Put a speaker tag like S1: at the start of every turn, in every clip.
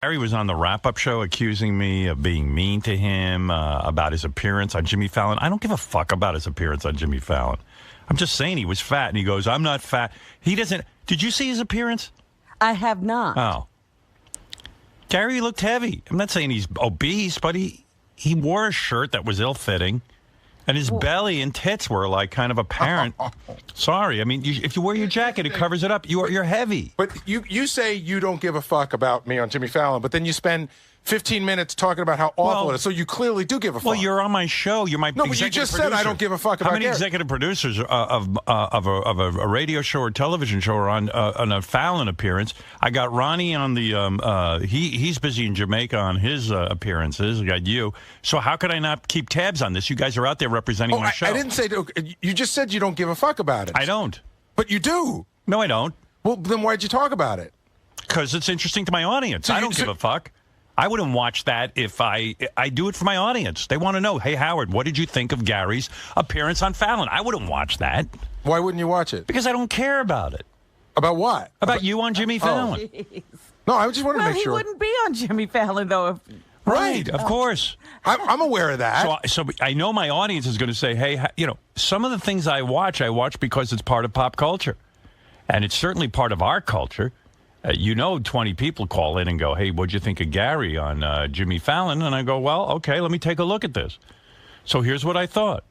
S1: Gary was on the wrap-up show accusing me of being mean to him about his appearance on Jimmy Fallon. I don't give a fuck about his appearance on Jimmy Fallon. I'm just saying he was fat, and he goes, I'm not fat. He doesn't. Did you see his appearance?
S2: I have not.
S1: Oh. Gary looked heavy. I'm not saying he's obese, but he wore a shirt that was ill-fitting, and his belly and tits were like kind of apparent. Sorry. I mean, if you wear your jacket, it covers it up. You're heavy.
S3: But you say you don't give a fuck about me on Jimmy Fallon, but then you spend 15 minutes talking about how awful it is. So you clearly do give a fuck.
S1: Well, you're on my show. You're my
S3: but you just said I don't give a fuck about
S1: How many
S3: Gary?
S1: executive producers of a radio show or television show are on a Fallon appearance? I got Ronnie on the he's busy in Jamaica on his appearances. I got you. So how could I not keep tabs on this? You guys are out there representing my show.
S3: I didn't say. You just said you don't give a fuck about it.
S1: I don't.
S3: But you do.
S1: No, I don't.
S3: Well, then why'd you talk about it?
S1: Because it's interesting to my audience.
S3: So
S1: I don't give a fuck. I wouldn't watch that if I do it for my audience. They want to know, hey, Howard, what did you think of Gary's appearance on Fallon? I wouldn't watch that.
S3: Why wouldn't you watch it?
S1: Because I don't care about it.
S3: About what?
S1: About you on Jimmy Fallon.
S3: No, I just wanted to make sure.
S2: He wouldn't be on Jimmy Fallon, though.
S1: Right, of course.
S3: I'm aware of that.
S1: So I know my audience is going to say, hey, some of the things I watch because it's part of pop culture. And it's certainly part of our culture. 20 people call in and go, hey, what'd you think of Gary on Jimmy Fallon? And I go, well, okay, let me take a look at this. So here's what I thought.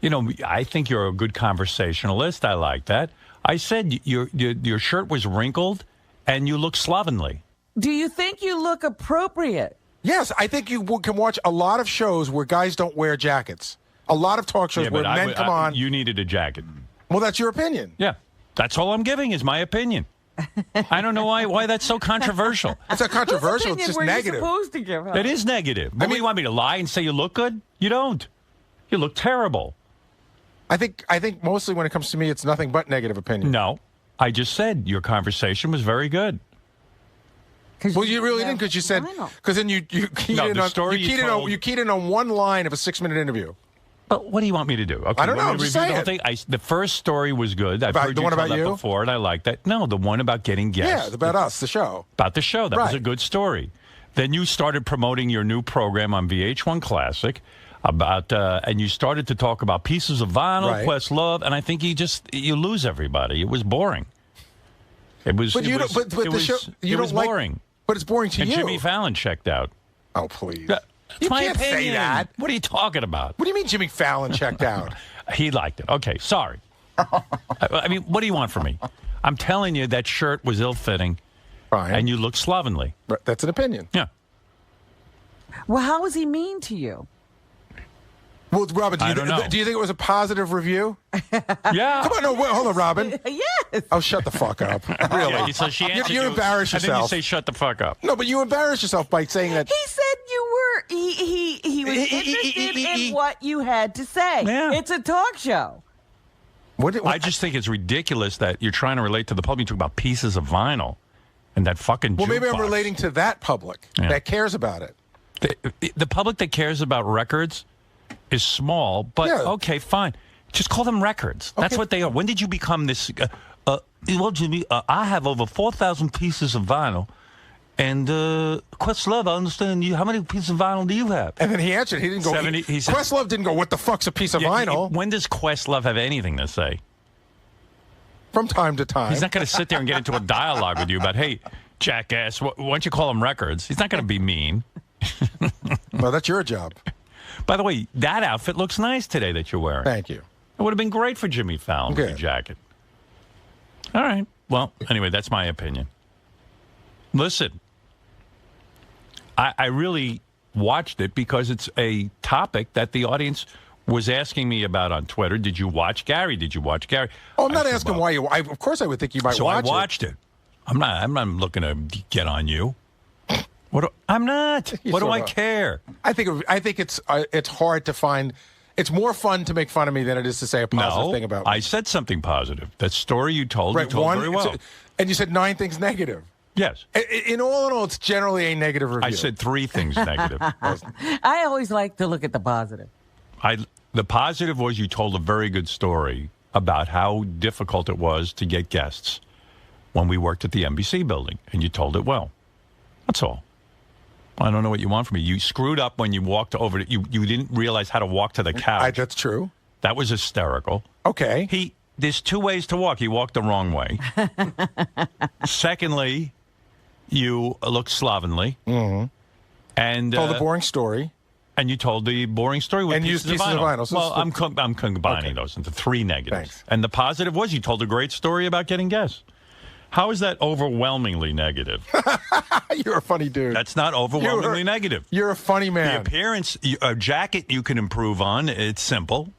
S1: I think you're a good conversationalist. I like that. I said your shirt was wrinkled and you look slovenly.
S2: Do you think you look appropriate?
S3: Yes, I think you can watch a lot of shows where guys don't wear jackets. A lot of talk shows where men come on.
S1: You needed a jacket.
S3: Well, that's your opinion.
S1: Yeah, that's all I'm giving is my opinion. I don't know why that's so controversial.
S3: It's not controversial. It's just negative.
S2: Supposed to give up?
S1: It is negative. What do you want me to lie and say you look good? You don't. You look terrible.
S3: I think mostly when it comes to me, it's nothing but negative opinion.
S1: No, I just said your conversation was very good.
S3: Well, you really didn't, because you said, because then you keyed in on one line of a 6-minute interview.
S1: But what do you want me to do? Okay,
S3: I don't know. I'm just saying.
S1: The first story was good. I've heard
S3: the one about you
S1: before, and I like that. No, the one about getting guests.
S3: Yeah, about us, the show.
S1: About the show. That was a good story. Then you started promoting your new program on VH1 Classic and you started to talk about pieces of vinyl, Questlove, and I think you lose everybody. It was boring. It was.
S3: But the show
S1: it was boring.
S3: But it's boring to you.
S1: And Jimmy Fallon checked out.
S3: Oh, please.
S1: You can't say
S3: that.
S1: What are you talking about?
S3: What do you mean Jimmy Fallon checked out?
S1: He liked it. Okay, sorry. I mean, what do you want from me? I'm telling you that shirt was ill-fitting.
S3: Fine.
S1: And you look slovenly.
S3: That's an opinion.
S1: Yeah.
S2: Well, how was he mean to you?
S3: Well, Robin, do you think it was a positive review?
S1: Yeah.
S3: Come on, no, wait, hold on, Robin.
S2: Yes.
S3: Oh, shut the fuck up. Really?
S1: Yeah, so she answered
S3: you embarrass yourself.
S1: And then you say, shut the fuck up.
S3: No, but you embarrass yourself by saying that.
S2: He said you were, he was interested in what you had to say.
S1: Yeah.
S2: It's a talk show.
S1: I just think it's ridiculous that you're trying to relate to the public. You talk about pieces of vinyl and that fucking
S3: Well, maybe
S1: jukebox.
S3: I'm relating to that public that cares about it.
S1: The public that cares about records is small, but okay, fine. Just call them records. That's what they are. When did you become this? Well, Jimmy, I have over 4,000 pieces of vinyl. And Questlove, I understand you. How many pieces of vinyl do you have?
S3: And then he answered. He didn't go.
S1: 70, he said,
S3: Questlove didn't go, what the fuck's a piece of vinyl?
S1: When does Questlove have anything to say?
S3: From time to time.
S1: He's not going to sit there and get into a dialogue with you about, hey, jackass, why don't you call them records? He's not going to be mean.
S3: Well, that's your job.
S1: By the way, that outfit looks nice today that you're wearing.
S3: Thank you.
S1: It would have been great for Jimmy Fallon with your jacket. All right. Well, anyway, that's my opinion. Listen, I really watched it because it's a topic that the audience was asking me about on Twitter. Did you watch Gary? Did you watch Gary?
S3: Oh, I'm not asking why you. Of course, I would think you might watch it.
S1: So I watched it. I'm not looking to get on you. I'm not. What do I care?
S3: I think it's hard to find. It's more fun to make fun of me than it is to say a positive thing about me.
S1: I said something positive. That story you told very well.
S3: And you said 9 things negative.
S1: Yes.
S3: In all, it's generally a negative review.
S1: I said 3 things negative.
S2: I always like to look at the positive.
S1: The positive was you told a very good story about how difficult it was to get guests when we worked at the NBC building, and you told it well. That's all. I don't know what you want from me. You screwed up when you walked over. You didn't realize how to walk to the couch.
S3: That's true.
S1: That was hysterical.
S3: Okay.
S1: There's 2 ways to walk. He walked the wrong way. Secondly, you looked slovenly.
S3: Mm-hmm.
S1: And
S3: told a boring story.
S1: And you told the boring story with pieces of vinyl.
S3: So
S1: well, I'm combining those into 3 negatives.
S3: Thanks.
S1: And the positive was you told a great story about getting guests. How is that overwhelmingly negative?
S3: You're a funny dude.
S1: That's not overwhelmingly negative.
S3: You're a funny man.
S1: The appearance, a jacket you can improve on. It's simple.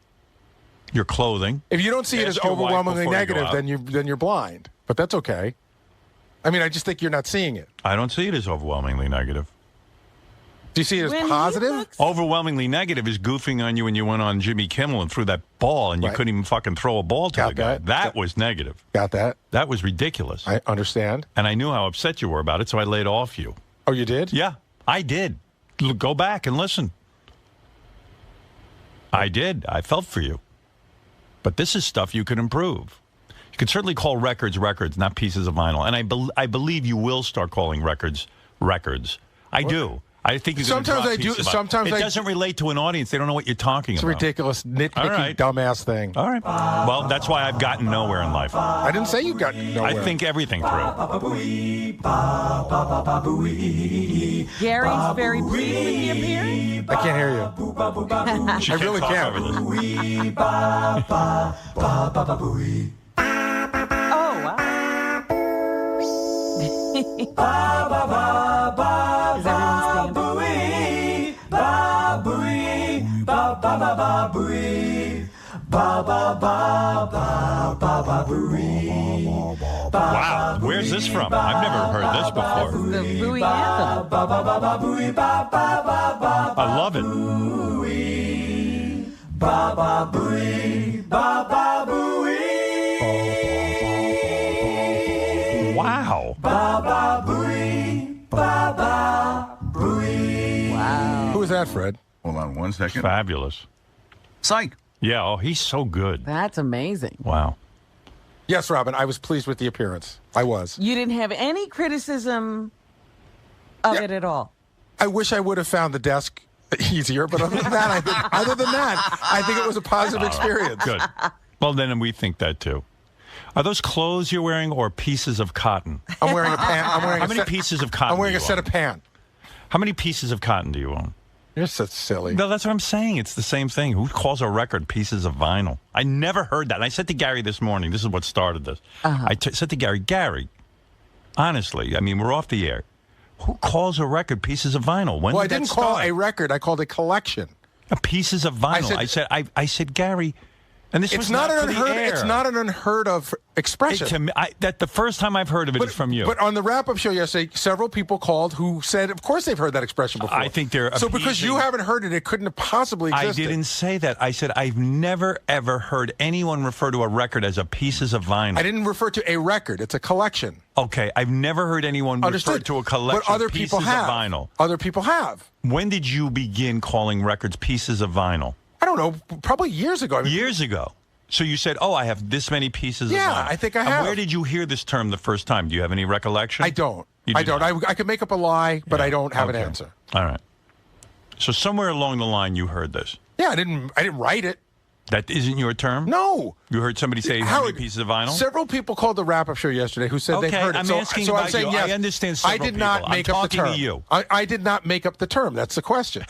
S1: Your clothing.
S3: If you don't see it as overwhelmingly negative, then you're blind. But that's okay. I mean, I just think you're not seeing it.
S1: I don't see it as overwhelmingly negative.
S3: Do you see it as positive?
S1: Overwhelmingly negative is goofing on you when you went on Jimmy Kimmel and threw that ball and you couldn't even fucking throw a ball to the guy. That was negative.
S3: Got that.
S1: That was ridiculous.
S3: I understand.
S1: And I knew how upset you were about it, so I laid off you.
S3: Oh, you did?
S1: Yeah, I did. Go back and listen. I did. I felt for you. But this is stuff you can improve. You can certainly call records, not pieces of vinyl. And I believe you will start calling records. I do. I think you're
S3: sometimes I do. Sometimes
S1: it doesn't relate to an audience. They don't know what you're talking about.
S3: It's a ridiculous, nitpicky, dumbass thing.
S1: All right. Well, that's why I've gotten nowhere in life.
S3: I didn't say you got nowhere.
S1: I think everything through.
S2: Gary's very pleased with the appearance.
S3: I can't hear you. I really can't.
S2: Oh, wow. Is everyone
S1: Wow, where's this from? I've never heard this before.
S2: This is the Bowie anthem.
S1: I love it. Wow.
S2: Wow.
S3: Who is that, Fred?
S4: Hold on 1 second.
S1: Fabulous.
S4: Psych.
S1: Yeah, oh, he's so good.
S2: That's amazing.
S1: Wow.
S3: Yes, Robin, I was pleased with the appearance. I was.
S2: You didn't have any criticism of it at all.
S3: I wish I would have found the desk easier, but other than that, I think it was a positive experience.
S1: Good. Well, then we think that too. Are those clothes you're wearing or pieces of cotton?
S3: I'm wearing a pant.
S1: How many pieces of cotton?
S3: I'm wearing a set of pants.
S1: How many pieces of cotton do you own?
S3: You're so silly.
S1: No, that's what I'm saying. It's the same thing. Who calls a record pieces of vinyl? I never heard that. And I said to Gary this morning, this is what started this. I said to Gary, honestly, I mean, we're off the air. Who calls a record pieces of vinyl? When
S3: well,
S1: did
S3: I didn't call a record. I called a collection.
S1: Pieces of vinyl. I said, Gary, and this was not for the air.
S3: It's not an unheard of expression.
S1: That the first time I've heard of it is from you.
S3: But on the wrap-up show yesterday, several people called who said, of course they've heard that expression before.
S1: I think they're
S3: so because you haven't heard it, it couldn't have possibly existed.
S1: I didn't say that. I said I've never, ever heard anyone refer to a record as a pieces of vinyl.
S3: I didn't refer to a record. It's a collection.
S1: Okay, I've never heard anyone refer to a collection
S3: but other
S1: of pieces
S3: people have.
S1: of vinyl.
S3: Other people have.
S1: When did you begin calling records pieces of vinyl?
S3: I don't know. Probably years ago.
S1: Years ago. So you said, I have this many pieces of vinyl.
S3: Yeah, I think I have.
S1: And where did you hear this term the first time? Do you have any recollection?
S3: I don't. I could make up a lie, but I don't have an answer.
S1: All right. So somewhere along the line you heard this.
S3: Yeah, I didn't write it.
S1: That isn't your term?
S3: No.
S1: You heard somebody say how many pieces of vinyl?
S3: Several people called the wrap-up show yesterday who said they've heard it.
S1: I'm asking about I'm saying
S3: you.
S1: Yes. I understand several
S3: I did not
S1: people.
S3: make
S1: I'm
S3: up the term.
S1: talking to you.
S3: I did not make up the term. That's the question.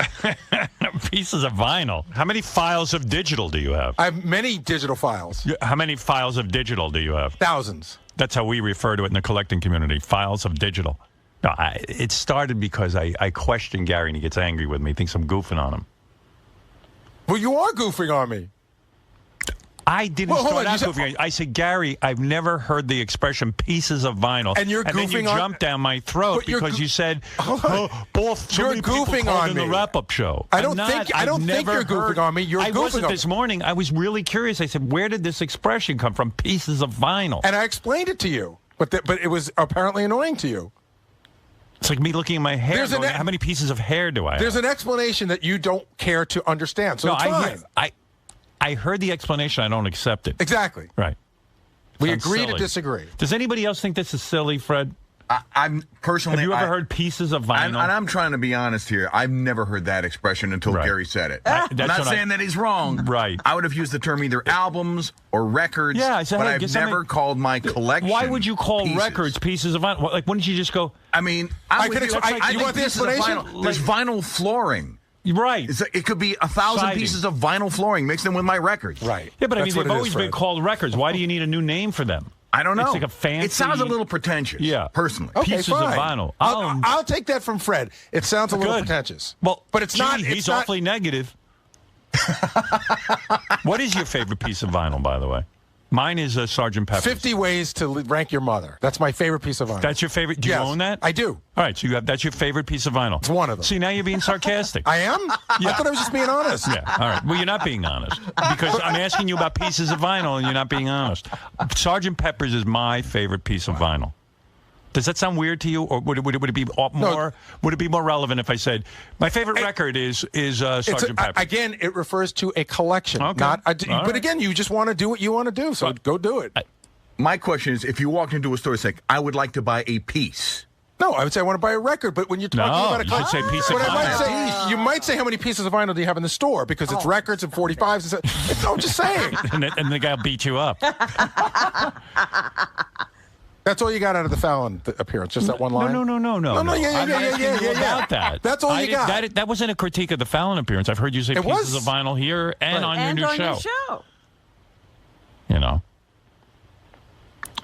S1: Pieces of vinyl. How many files of digital do you have?
S3: I have many digital files.
S1: How many files of digital do you have?
S3: Thousands.
S1: That's how we refer to it in the collecting community, files of digital. No, it started because I question Gary and he gets angry with me, thinks I'm goofing on him.
S3: Well, you are goofing on me.
S1: I didn't start out goofing. I said, Gary, I've never heard the expression pieces of vinyl.
S3: And you're goofing on...
S1: And then you jumped down my throat because you said, both so many people called in the wrap-up show.
S3: I don't think you're goofing on me. You're goofing on me.
S1: I wasn't this morning. I was really curious. I said, where did this expression come from, pieces of vinyl?
S3: And I explained it to you, but it was apparently annoying to you.
S1: It's like me looking at my hair going, how many pieces of hair do I have?
S3: There's an explanation that you don't care to understand, so it's fine.
S1: I heard the explanation. I don't accept it.
S3: Exactly.
S1: Right.
S3: We agree to disagree.
S1: Does anybody else think this is silly, Fred?
S4: I'm personally.
S1: Have you ever heard pieces of vinyl?
S4: And I'm trying to be honest here. I've never heard that expression until Gary said it.
S1: That's
S4: I'm not saying that he's wrong.
S1: Right.
S4: I would have used the term either albums or records.
S1: Yeah, I said,
S4: but
S1: hey,
S4: I've never called my collection.
S1: Why would you call
S4: pieces.
S1: records pieces of vinyl? Like, wouldn't you just go?
S4: I mean,
S3: I
S4: think
S3: want the
S4: pieces of
S3: explanation?
S4: vinyl. There's vinyl flooring.
S1: Right.
S4: It could be 1,000 pieces of vinyl flooring mixed in with my records.
S3: Right.
S1: Yeah, but I mean,
S3: That's
S1: they've
S3: what it
S1: always
S3: is,
S1: been
S3: Fred.
S1: called records. Why do you need a new name for them?
S4: I don't know.
S1: It's like a fancy.
S4: It sounds a little pretentious.
S1: Yeah.
S4: Personally.
S3: Okay,
S1: pieces
S3: fine.
S1: of vinyl.
S3: I'll take that from Fred. It sounds a little
S1: Good.
S3: pretentious.
S1: Well,
S3: but it's not.
S1: He's awfully negative. What is your favorite piece of vinyl, by the way? Mine is Sgt. Pepper's.
S3: 50 Ways to Rank Your Mother. That's my favorite piece of vinyl.
S1: That's your favorite? Do you own that?
S3: I do.
S1: All right, so that's your favorite piece of vinyl.
S3: It's one of them.
S1: See, now you're being sarcastic.
S3: I am? I thought I was just being honest.
S1: Yeah, all right. Well, you're not being honest because I'm asking you about pieces of vinyl and you're not being honest. Sgt. Pepper's is my favorite piece of vinyl. Does that sound weird to you, or would it be more? Would it be more relevant if I said my favorite record is Sgt. Pepper?
S3: Again, it refers to a collection,
S1: Okay.
S3: not. But
S1: right.
S3: again, you just want to do what you want to do, so go do it.
S4: My question is, if you walked into a store and said, I would like to buy a piece.
S3: No, I would say I want to buy a record, but when you're talking about a
S1: you should say piece of
S3: but I might
S1: vinyl.
S3: say, you might say how many pieces of vinyl do you have in the store because it's records and 45s. I'm just saying.
S1: and the guy will beat you up.
S3: That's all you got out of the Fallon appearance, just that one line?
S1: No.
S3: Yeah.
S1: About that.
S3: That's all you got.
S1: That wasn't a critique of the Fallon appearance. I've heard you say pieces of vinyl here and on your new show. You know.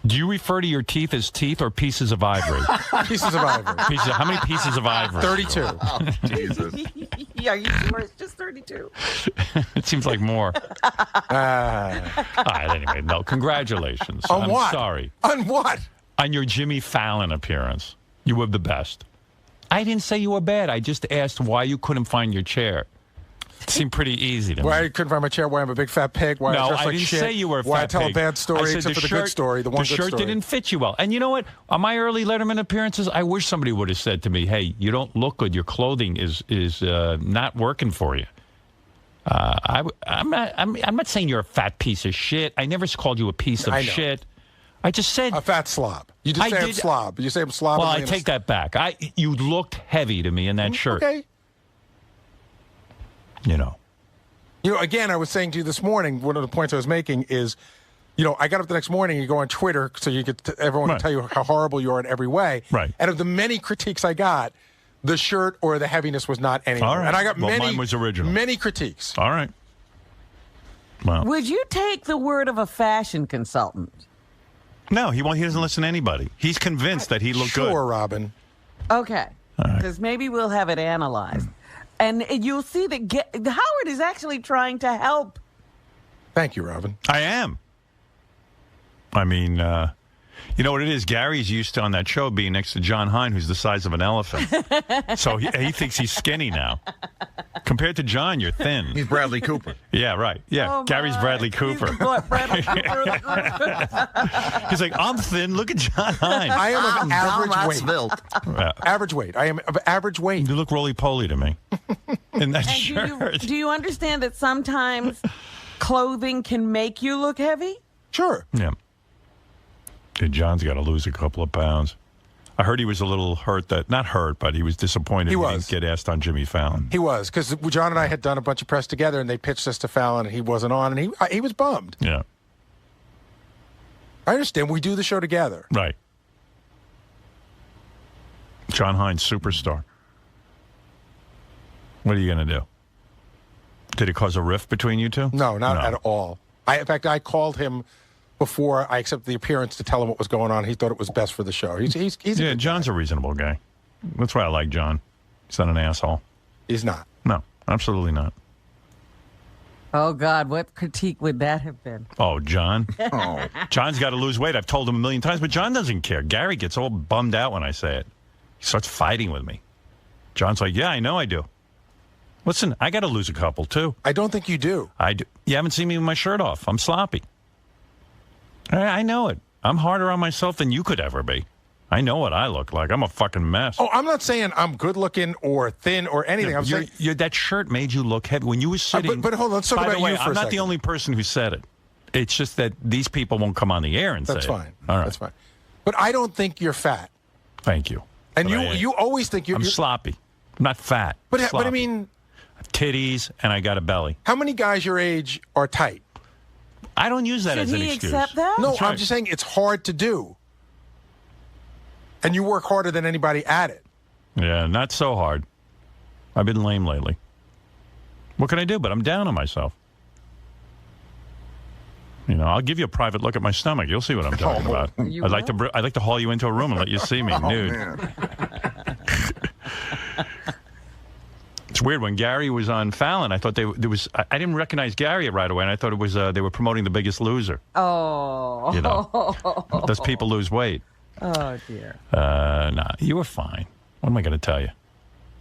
S1: Do you refer to your teeth as teeth or pieces of ivory?
S3: Pieces of ivory.
S1: How many pieces of ivory?
S3: 32.
S4: Oh, Jesus.
S2: Yeah, you sure it's just 32?
S1: It seems like more. All right, anyway, no, congratulations.
S3: On what?
S1: I'm sorry.
S3: On what?
S1: On your Jimmy Fallon appearance. You were the best. I didn't say you were bad. I just asked why you couldn't find your chair. It seemed pretty easy to me.
S3: Why I couldn't find my chair, why I'm a big fat pig, why I dress like shit.
S1: Say you were a fat
S3: why I tell
S1: pig.
S3: a bad story, except for the good story, the one good story.
S1: The shirt didn't fit you well. And you know what? On my early Letterman appearances, I wish somebody would have said to me, hey, you don't look good. Your clothing is not working for you. I'm not saying you're a fat piece of shit. I never called you a piece of shit. I just said
S3: a fat slob. You just say I'm slob. You say I'm slob.
S1: Well, I take that back. You looked heavy to me in that shirt.
S3: Okay.
S1: You know,
S3: again, I was saying to you this morning, one of the points I was making is, I got up the next morning, you go on Twitter so you get everyone can tell you how horrible you are in every way.
S1: Right.
S3: And of the many critiques I got, the shirt or the heaviness was not anywhere.
S1: All right.
S3: And I got
S1: mine was original.
S3: Many critiques.
S1: All right. Well,
S2: Would you take the word of a fashion consultant?
S1: No, he doesn't listen to anybody. He's convinced that he looked good.
S3: Sure, Robin.
S2: Okay. Because maybe we'll have it analyzed. And you'll see that Howard is actually trying to help.
S3: Thank you, Robin.
S1: I am. I mean, you know what it is? Gary's used to, on that show, being next to John Hine, who's the size of an elephant. So he thinks he's skinny now. Compared to John, you're thin.
S4: He's Bradley Cooper.
S1: Yeah, right. Yeah, Gary's Bradley Cooper.
S2: Bradley Cooper.
S1: He's like, I'm thin. Look at John Hine.
S3: I am of average weight. Average weight. I am of average weight.
S1: You look roly-poly to me in that shirt.
S2: Do you understand that sometimes clothing can make you look heavy?
S3: Sure.
S1: Yeah. Dude, John's got to lose a couple of pounds. I heard he was a little hurt not hurt, but he was disappointed he didn't get asked on Jimmy Fallon.
S3: He was, because John and I had done a bunch of press together, and they pitched us to Fallon, and he wasn't on, and he was bummed.
S1: Yeah.
S3: I understand. We do the show together.
S1: Right. John Hine, superstar. What are you going to do? Did it cause a rift between you two?
S3: No, not at all. In fact, I called him before I accepted the appearance to tell him what was going on. He thought it was best for the show. He's
S1: John's a reasonable guy. That's why I like John. He's not an asshole.
S3: He's not.
S1: No, absolutely not.
S2: Oh, God, what critique would that have been?
S1: Oh, John? John's got to lose weight. I've told him a million times, but John doesn't care. Gary gets all bummed out when I say it. He starts fighting with me. John's like, yeah, I know I do. Listen, I got to lose a couple, too.
S3: I don't think you do.
S1: I do. You haven't seen me with my shirt off. I'm sloppy. I know it. I'm harder on myself than you could ever be. I know what I look like. I'm a fucking mess.
S3: Oh, I'm not saying I'm good looking or thin or anything. I'm saying
S1: that shirt made you look heavy when you were sitting.
S3: But hold on, let's talk about you for a second.
S1: I'm not the only person who said it. It's just that these people won't come on the air and say it.
S3: That's fine.
S1: All right.
S3: That's fine. But I don't think you're fat.
S1: Thank you.
S3: And
S1: But
S3: you always think
S1: I'm sloppy. I'm not fat.
S3: But I
S1: Sloppy.
S3: mean,
S1: titties and I got a belly.
S3: how many guys your age are tight?
S1: I don't use that
S2: Should
S1: as an
S2: he
S1: excuse.
S2: accept that?
S3: No,
S1: That's
S3: I'm
S1: right.
S3: just saying it's hard to do. And you work harder than anybody at it.
S1: Yeah, not so hard. I've been lame lately. What can I do? But I'm down on myself. You know, I'll give you a private look at my stomach. You'll see what I'm talking about.
S2: You
S1: I'd like to haul you into a room and let you see me nude.
S4: Man.
S1: It's weird. When Gary was on Fallon, I thought I didn't recognize Gary right away, and I thought it was they were promoting The Biggest Loser.
S2: Oh.
S1: You know, does people lose weight?
S2: Oh, dear.
S1: Nah, you were fine. What am I going to tell you?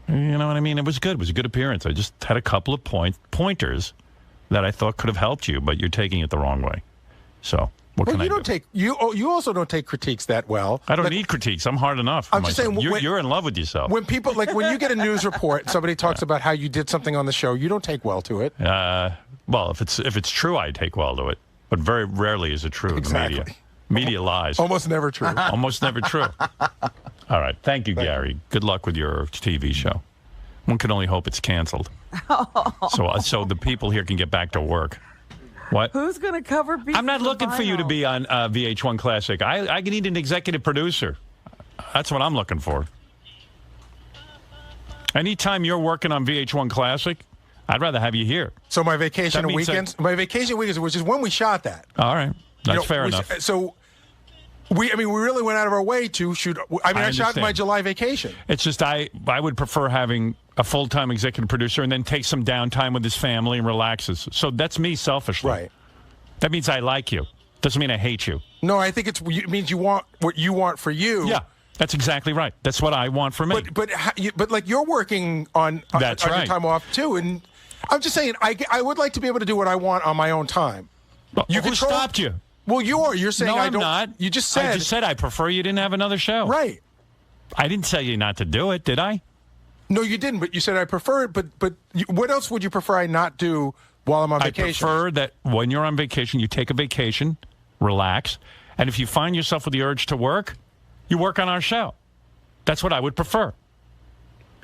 S1: You know what I mean? It was good. It was a good appearance. I just had a couple of pointers that I thought could have helped you, but you're taking it the wrong way. So what
S3: Well,
S1: can
S3: you
S1: I
S3: don't
S1: do?
S3: take you also don't take critiques that well.
S1: I don't
S3: Like,
S1: need critiques. I'm hard enough. For
S3: I'm just
S1: myself.
S3: saying,
S1: You're in love with yourself.
S3: when people when you get a news report, somebody talks about how you did something on the show, you don't take well to it.
S1: Well, if it's true, I take well to it, but very rarely is it true
S3: Exactly.
S1: in the media. Media lies.
S3: Almost never true.
S1: Almost never true. All right. Thank you, Gary. Good luck with your TV show. One can only hope it's canceled. So the people here can get back to work. What?
S2: Who's going to cover beef?
S1: I'm not looking for you to be on VH1 Classic. I need an executive producer. That's what I'm looking for. Anytime you're working on VH1 Classic, I'd rather have you here.
S3: So my vacation
S1: That means
S3: weekends, which is when we shot that.
S1: All right. That's fair
S3: we-
S1: enough.
S3: So we really went out of our way to shoot. I shot
S1: understand.
S3: my July vacation.
S1: It's just I would prefer having a full-time executive producer and then take some downtime with his family and relaxes. So that's me selfishly.
S3: Right.
S1: That means I like you. Doesn't mean I hate you.
S3: No, I think it means you want what you want for you.
S1: Yeah, that's exactly right. That's what I want for me.
S3: But like you're working on
S1: That's
S3: on
S1: right.
S3: your time off too, and I'm just saying I would like to be able to do what I want on my own time. You
S1: Who
S3: control-
S1: stopped you?
S3: Well, you're saying
S1: No,
S3: I
S1: I'm
S3: don't.
S1: not.
S3: You just
S1: I
S3: said
S1: just said I prefer you didn't have another show.
S3: right.
S1: I didn't tell you not to do it, did I?
S3: No, you didn't. But you said I prefer it. But what else would you prefer I not do while I'm on
S1: I
S3: vacation?
S1: prefer that when you're on vacation, you take a vacation, relax, and if you find yourself with the urge to work, you work on our show. That's what I would prefer.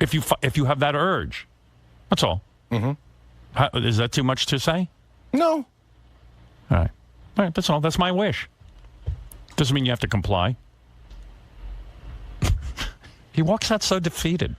S1: If you have that urge, that's all. Mm-hmm. Is that too much to say?
S3: No.
S1: All right. That's all. That's my wish. Doesn't mean you have to comply. He walks out so defeated.